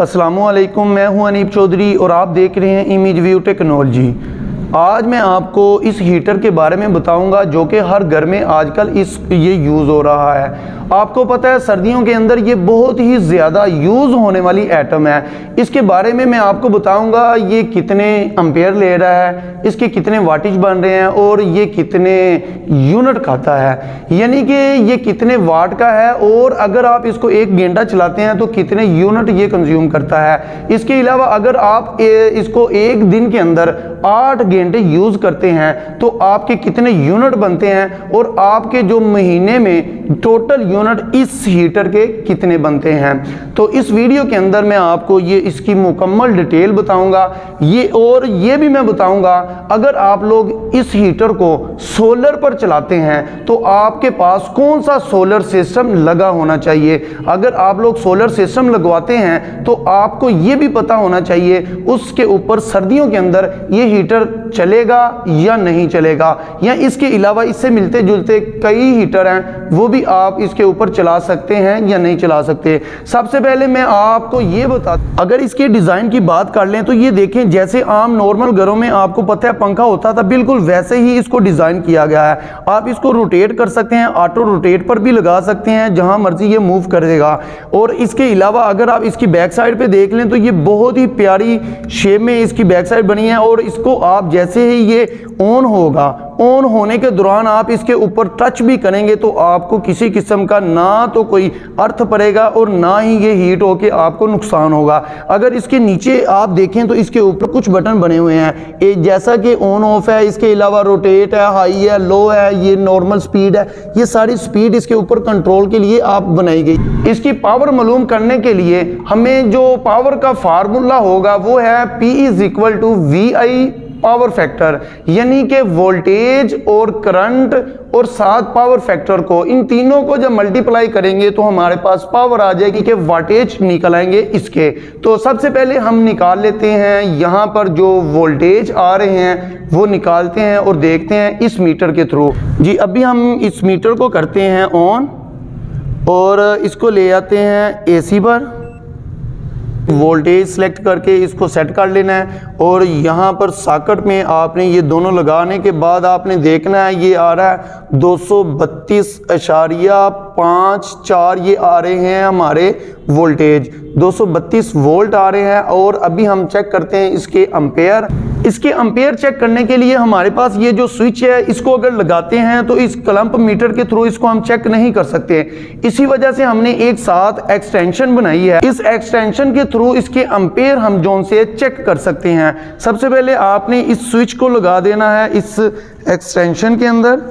अस्सलामुअलैकुम, मैं हूं अनीब चौधरी और आप देख रहे हैं इमेज व्यू टेक्नोलॉजी। आज मैं आपको इस हीटर के बारे में बताऊंगा जो कि हर घर में आजकल ये यूज़ हो रहा है। आपको पता है सर्दियों के अंदर ये बहुत ही ज़्यादा यूज़ होने वाली आइटम है। इसके बारे में मैं आपको बताऊंगा ये कितने एम्पेयर ले रहा है, इसके कितने वाटेज बन रहे हैं और ये कितने यूनिट खाता है, यानी कि ये कितने वाट का है और अगर आप इसको 1 घंटा चलाते हैं तो कितने यूनिट ये कंज्यूम करता है। इसके अलावा अगर आप इसको 1 दिन के अंदर 8 घंटे यूज़ करते हैं तो आपके कितने यूनिट बनते हैं और आपके जो महीने में टोटल यूनिट इस हीटर के कितने बनते हैं। तो इस वीडियो के अंदर मैं आपको ये इसकी मुकम्मल डिटेल बताऊंगा। ये भी मैं बताऊंगा अगर आप लोग इस हीटर को सोलर पर चलाते हैं तो आपके पास कौन सा सोलर सिस्टम लगा होना चाहिए। अगर आप लोग सोलर सिस्टम लगवाते हैं तो आपको ये भी पता होना चाहिए उसके ऊपर सर्दियों के अंदर ये हीटर चलेगा या नहीं चलेगा, या इसके अलावा इससे मिलते जुलते कई हीटर हैं वो भी आप इसके ऊपर चला सकते हैं या नहीं चला सकते। सबसे पहले मैं आपको ये बता, अगर इसके डिज़ाइन की बात कर लें तो ये देखें जैसे आम नॉर्मल घरों में आपको पता है पंखा होता था बिल्कुल वैसे ही इसको डिज़ाइन किया गया है। आप इसको रोटेट कर सकते हैं, ऑटो रोटेट पर भी लगा सकते हैं, जहां मर्जी ये मूव करेगा। और इसके अलावा अगर आप इसकी बैक साइड पे देख लें तो ये बहुत ही प्यारी शेप में इसकी बैक साइड बनी है और इसको आप जैसे ही ये ऑन होगा, ऑन होने के दौरान आप इसके ऊपर टच भी करेंगे तो आपको किसी किस्म का ना तो कोई अर्थ पड़ेगा और ना ही ये हीट होके आपको नुकसान होगा। अगर इसके नीचे आप देखें तो इसके ऊपर कुछ बटन बने हुए हैं, जैसा कि ऑन ऑफ है, इसके अलावा रोटेट है, हाई है, लो है, ये नॉर्मल स्पीड है, ये सारी स्पीड इसके ऊपर कंट्रोल के लिए आप बनाई गई। इसकी पावर मालूम करने के लिए हमें जो पावर का फार्मूला होगा वो है P = VI पावर फैक्टर, यानी कि वोल्टेज और करंट और साथ पावर फैक्टर को, इन तीनों को जब मल्टीप्लाई करेंगे तो हमारे पास पावर आ जाएगी कि वाटेज निकल आएंगे इसके। तो सबसे पहले हम निकाल लेते हैं यहाँ पर जो वोल्टेज आ रहे हैं वो निकालते हैं और देखते हैं इस मीटर के थ्रू। जी अभी हम इस मीटर को करते हैं ऑन और इसको ले आते हैं AC पर, वोल्टेज सेलेक्ट करके इसको सेट कर लेना है और यहाँ पर सॉकेट में आपने ये दोनों लगाने के बाद आपने देखना है ये आ रहा है 232.54 ये आ रहे हैं हमारे वोल्टेज, 232 वोल्ट आ रहे हैं। और अभी हम चेक करते हैं इसके एम्पेयर। इसके एम्पेयर चेक करने के लिए हमारे पास ये जो स्विच है इसको अगर लगाते हैं तो इस क्लैंप मीटर के थ्रू इसको हम चेक नहीं कर सकते। इसी वजह से हमने एक साथ एक्सटेंशन बनाई है, इस एक्सटेंशन के थ्रू इसके एम्पेयर हम जोन से चेक कर सकते हैं। सबसे पहले आपने इस स्विच को लगा देना है इस एक्सटेंशन के अंदर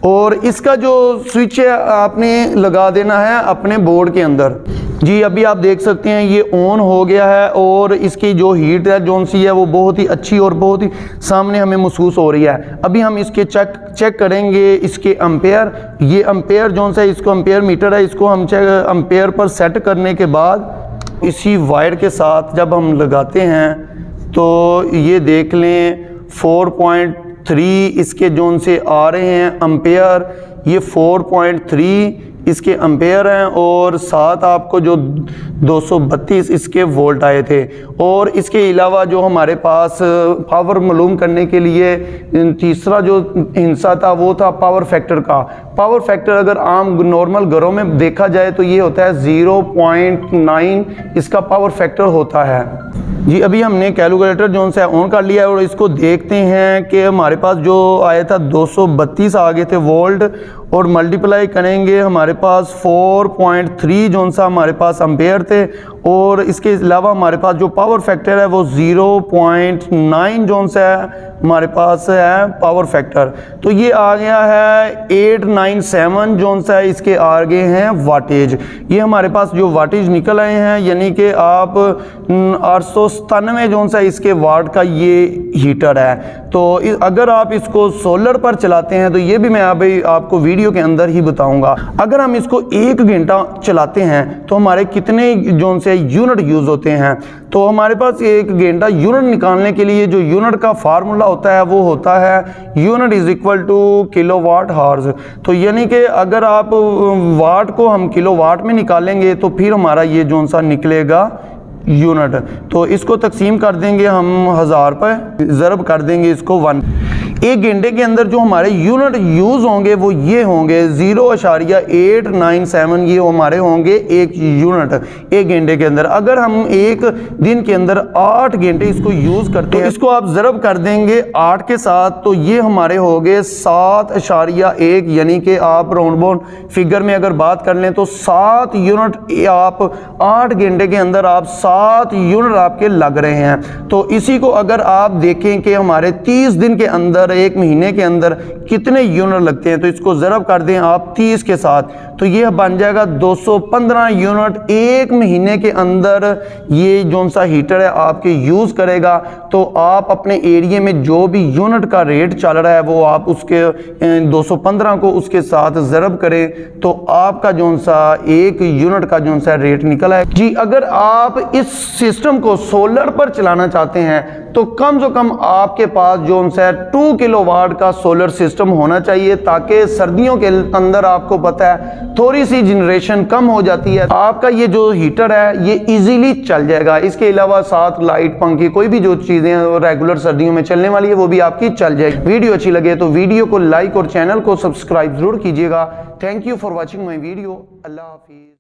और इसका जो स्विच है आपने लगा देना है अपने बोर्ड के अंदर। जी अभी आप देख सकते हैं ये ऑन हो गया है और इसकी जो हीट है जोन सी है वो बहुत ही अच्छी और बहुत ही सामने हमें महसूस हो रही है। अभी हम इसके चेक करेंगे इसके एम्पेयर। ये एम्पेयर जोन सा इसको एम्पेयर मीटर है, इसको हम एम्पेयर पर सेट करने के बाद इसी वायर के साथ जब हम लगाते हैं तो ये देख लें 4.3 इसके जोन से आ रहे हैं एम्पेयर, ये 4.3 इसके एम्पेयर हैं और साथ आपको जो 232 इसके वोल्ट आए थे। और इसके अलावा जो हमारे पास पावर मालूम करने के लिए तीसरा जो हिस्सा था वो था पावर फैक्टर का। पावर फैक्टर अगर आम नॉर्मल घरों में देखा जाए तो ये होता है 0.9 इसका पावर फैक्टर होता है। जी अभी हमने कैलकुलेटर जोन से ऑन कर लिया है और इसको देखते हैं कि हमारे पास जो आया था 232 आ गए थे वोल्ट और मल्टीप्लाई करेंगे हमारे पास 4.3 जोन सा हमारे पास एम्पेयर थे और इसके अलावा हमारे पास जो पावर फैक्टर है वो 0.9 जोन सा है हमारे पास है पावर फैक्टर। तो ये आ गया है 897 जोन सा है, इसके आगे हैं वाटेज। ये हमारे पास जो वाटेज निकल आए हैं यानी कि आप 897 जोन सा इसके वाट का ये हीटर है। तो अगर आप इसको सोलर पर चलाते हैं तो ये भी मैं अभी आपको वीडियो के अंदर ही बताऊंगा। अगर हम इसको 1 घंटा चलाते हैं तो हमारे कितने जोन से यूनिट यूज़ होते हैं। तो हमारे पास 1 घंटा यूनिट निकालने के लिए जो यूनिट का फार्मूला होता है वो होता है यूनिट = किलोवाट हावर्स। तो यानी कि अगर आप वाट को हम किलोवाट में निकालेंगे तो फिर हमारा ये जोन सा निकलेगा यूनिट। तो इसको तकसीम कर देंगे हम 1000 पर, ज़रब कर देंगे इसको 1। एक घंटे के अंदर जो हमारे यूनिट यूज़ होंगे वो ये होंगे 0.897, ये हमारे होंगे एक यूनिट एक घंटे के अंदर। अगर हम एक दिन के अंदर 8 घंटे इसको यूज़ करते हैं, इसको आप ज़रब कर देंगे 8 के साथ, तो ये हमारे हो गए 7.1, यानी कि आप राउंड बाउंड फिगर में अगर बात कर लें तो 7 यूनिट आप 8 घंटे के अंदर आप 7 यूनिट आपके लग रहे हैं। तो इसी को अगर आप देखें कि हमारे 30 दिन के अंदर, एक महीने के अंदर कितने यूनिट लगते हैं, तो इसको ज़रब कर दें आप 30 के साथ, तो ये बन जाएगा 215 यूनिट एक महीने के अंदर ये जो सा हीटर है आपके यूज़ करेगा। तो आप अपने एरिया में जो भी यूनिट का रेट चल रहा है वो आप उसके 215 को उसके साथ ज़रब करें तो आपका जो सा एक यूनिट का जो सा रेट निकला है जी। अगर आप इस सिस्टम को सोलर पर चलाना चाहते हैं तो कम से कम आपके पास जो सा 2 किलोवाट का सोलर सिस्टम होना चाहिए, ताकि सर्दियों के अंदर आपको पता है थोड़ी सी जनरेशन कम हो जाती है, आपका ये जो हीटर है ये इजीली चल जाएगा। इसके अलावा साथ लाइट, पंखे, कोई भी जो चीज़ें रेगुलर सर्दियों में चलने वाली है वो भी आपकी चल जाएगी। वीडियो अच्छी लगे तो वीडियो को लाइक और चैनल को सब्सक्राइब जरूर कीजिएगा। Thank you for watching my video. अल्लाह हाफिज़।